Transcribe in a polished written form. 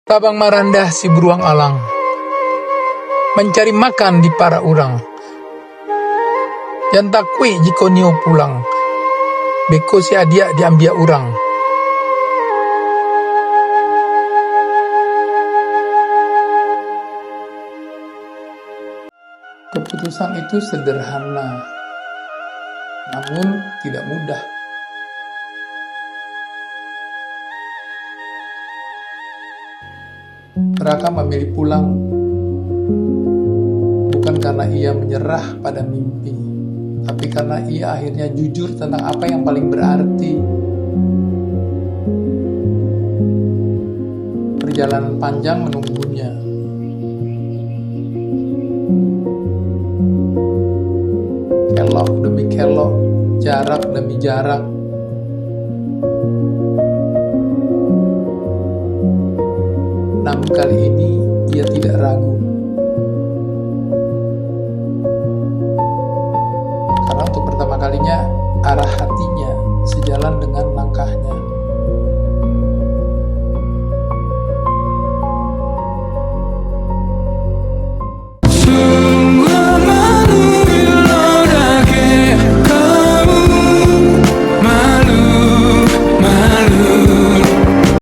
Tabang marandah si beruang alang, mencari makan di para urang. Jantak kui jiko nio pulang, beko si adia diambia urang. Keputusan itu sederhana, namun tidak mudah. Raka memilih pulang, bukan karena ia menyerah pada mimpi, tapi karena ia akhirnya jujur tentang apa yang paling berarti. Perjalanan panjang menunggunya. Kelok demi kelok, jarak demi jarak. Namun kali ini ia tidak ragu. Karena untuk pertama kalinya arah hatinya sejalan dengan langkahnya.